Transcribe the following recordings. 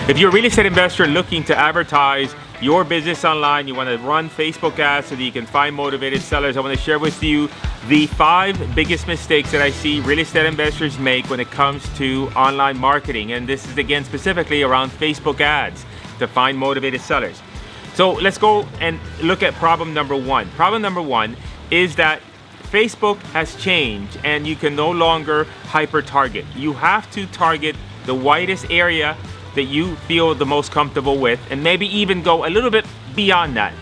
If you're a real estate investor looking to advertise your business online, you want to run Facebook ads so that you can find motivated sellers, I want to share with you the 5 biggest mistakes that I see real estate investors make when it comes to online marketing. And this is again specifically around Facebook ads to find motivated sellers. So let's go and look at problem number 1. Problem number 1 is that Facebook has changed and you can no longer hyper target. You have to target the widest area that you feel the most comfortable with, and maybe even go a little bit beyond that.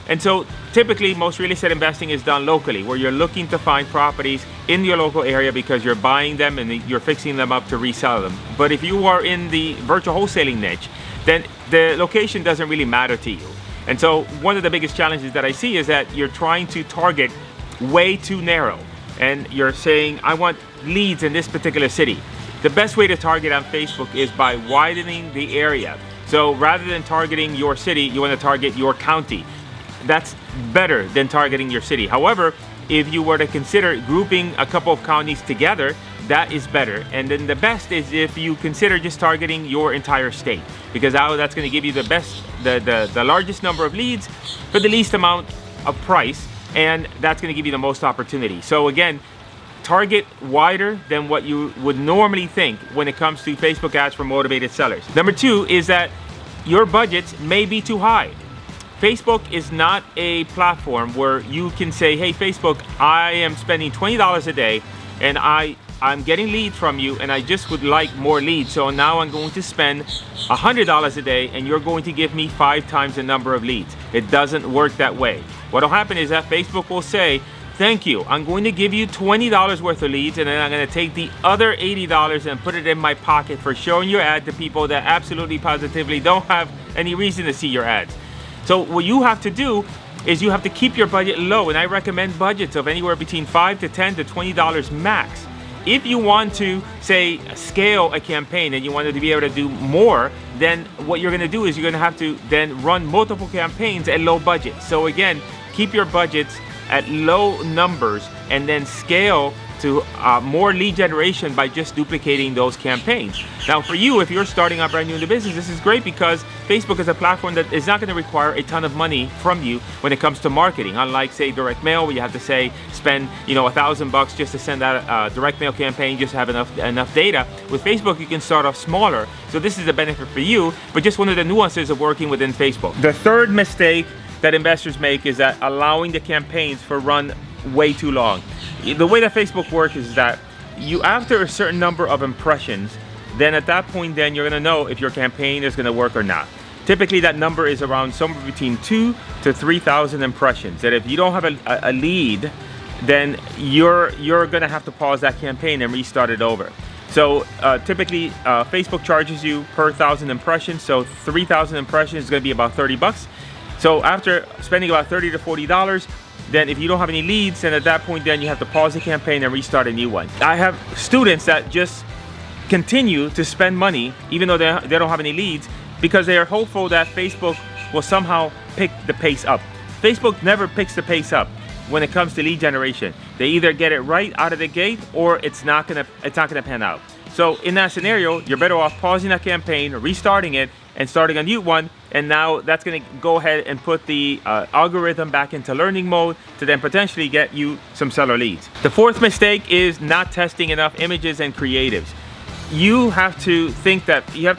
And so typically most real estate investing is done locally, where you're looking to find properties in your local area because you're buying them and you're fixing them up to resell them. But if you are in the virtual wholesaling niche, then the location doesn't really matter to you. And so one of the biggest challenges that I see is that you're trying to target way too narrow, and you're saying, I want leads in this particular city. The best way to target on Facebook is by widening the area. So rather than targeting your city, you want to target your county. That's better than targeting your city. However, if you were to consider grouping a couple of counties together, that is better. And then the best is if you consider just targeting your entire state, because now that's going to give you the best, the largest number of leads for the least amount of price, and that's going to give you the most opportunity. So again, target wider than what you would normally think when it comes to Facebook ads for motivated sellers. Number 2 is that your budgets may be too high. Facebook is not a platform where you can say, hey Facebook, I am spending $20 a day and I'm getting leads from you and I just would like more leads. So now I'm going to spend $100 a day and you're going to give me 5 times the number of leads. It doesn't work that way. What will happen is that Facebook will say, thank you, I'm going to give you $20 worth of leads, and then I'm going to take the other $80 and put it in my pocket for showing your ad to people that absolutely positively don't have any reason to see your ads. So what you have to do is you have to keep your budget low, and I recommend budgets of anywhere between $5 to $10 to $20 max. If you want to, say, scale a campaign and you want to be able to do more, then what you're going to do is you're going to have to then run multiple campaigns at low budget. So again, keep your budgets at low numbers and then scale to more lead generation by just duplicating those campaigns. Now for you, if you're starting out brand new in the business, this is great because Facebook is a platform that is not going to require a ton of money from you when it comes to marketing. Unlike say direct mail, where you have to say spend $1,000 just to send out a direct mail campaign, just to have enough data. With Facebook, you can start off smaller. So this is a benefit for you, but just one of the nuances of working within Facebook. The third mistake that investors make is that allowing the campaigns for run way too long. The way that Facebook works is that you, after a certain number of impressions, then at that point then you're going to know if your campaign is going to work or not. Typically that number is around somewhere between 2,000 to 3,000 impressions. That if you don't have a lead, then you're going to have to pause that campaign and restart it over. So typically Facebook charges you per 1,000 impressions. So 3,000 impressions is going to be about $30. So after spending about $30 to $40, then if you don't have any leads, then at that point then you have to pause the campaign and restart a new one. I have students that just continue to spend money even though they don't have any leads because they are hopeful that Facebook will somehow pick the pace up. Facebook never picks the pace up when it comes to lead generation. They either get it right out of the gate or it's not gonna pan out. So in that scenario, you're better off pausing that campaign, restarting it, and starting a new one, and now that's going to go ahead and put the algorithm back into learning mode to then potentially get you some seller leads. The fourth mistake is not testing enough images and creatives. You have to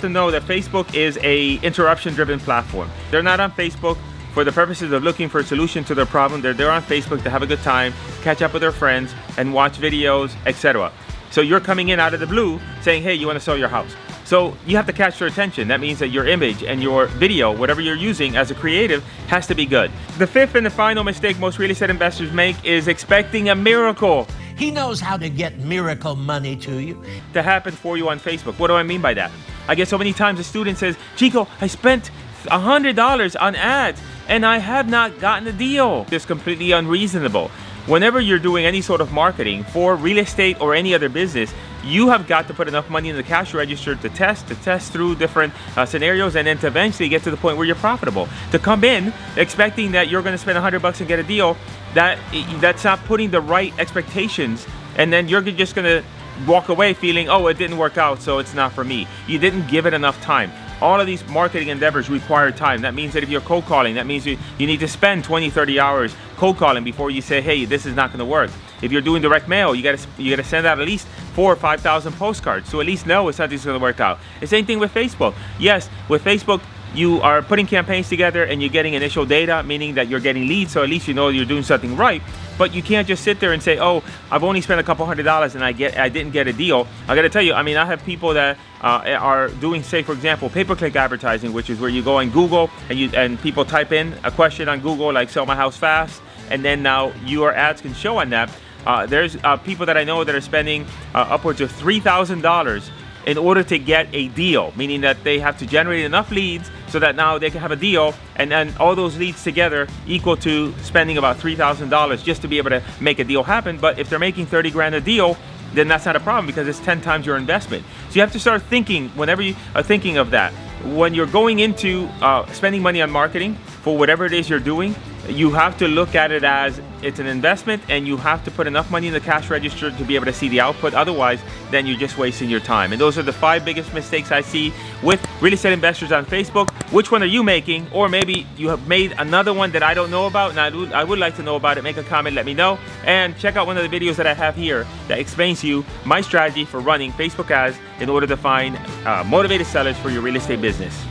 know that Facebook is a interruption-driven platform. They're not on Facebook for the purposes of looking for a solution to their problem. They're on Facebook to have a good time, catch up with their friends, and watch videos, etc. So you're coming in out of the blue saying, hey, you want to sell your house. So you have to catch their attention. That means that your image and your video, whatever you're using as a creative, has to be good. The fifth and the final mistake most real estate investors make is expecting a miracle. He knows how to get miracle money to you. To happen for you on Facebook. What do I mean by that? I get so many times a student says, Chico, I spent $100 on ads and I have not gotten a deal. It's completely unreasonable. Whenever you're doing any sort of marketing for real estate or any other business, you have got to put enough money in the cash register to test through different scenarios, and then to eventually get to the point where you're profitable. To come in expecting that you're going to spend $100 and get a deal, that's not putting the right expectations, and then you're just going to walk away feeling, oh, it didn't work out, so it's not for me. You didn't give it enough time. All of these marketing endeavors require time. That means that if you're cold calling, that means you need to spend 20, 30 hours cold calling before you say, hey, this is not going to work. If you're doing direct mail, you gotta send out at least 4,000 or 5,000 postcards to at least know if something's going to work out. The same thing with Facebook. Yes, with Facebook, you are putting campaigns together and you're getting initial data, meaning that you're getting leads, so at least you know you're doing something right. But you can't just sit there and say, oh, I've only spent a couple $100 and I didn't get a deal. I gotta tell you, I mean, I have people that are doing, say, for example, pay-per-click advertising, which is where you go on Google and people type in a question on Google like sell my house fast, and then now your ads can show on that. There's people that I know that are spending upwards of $3,000 in order to get a deal, meaning that they have to generate enough leads so that now they can have a deal, and then all those leads together equal to spending about $3,000 just to be able to make a deal happen. But if they're making 30 grand a deal, then that's not a problem because it's 10 times your investment. So you have to start thinking, whenever you are thinking of that, when you're going into spending money on marketing for whatever it is you're doing, you have to look at it as it's an investment, and you have to put enough money in the cash register to be able to see the output. Otherwise, then you're just wasting your time. And those are the 5 biggest mistakes I see with real estate investors on Facebook. Which one are you making? Or maybe you have made another one that I don't know about, and I would like to know about it. Make a comment, let me know. And check out one of the videos that I have here that explains to you my strategy for running Facebook ads in order to find motivated sellers for your real estate business.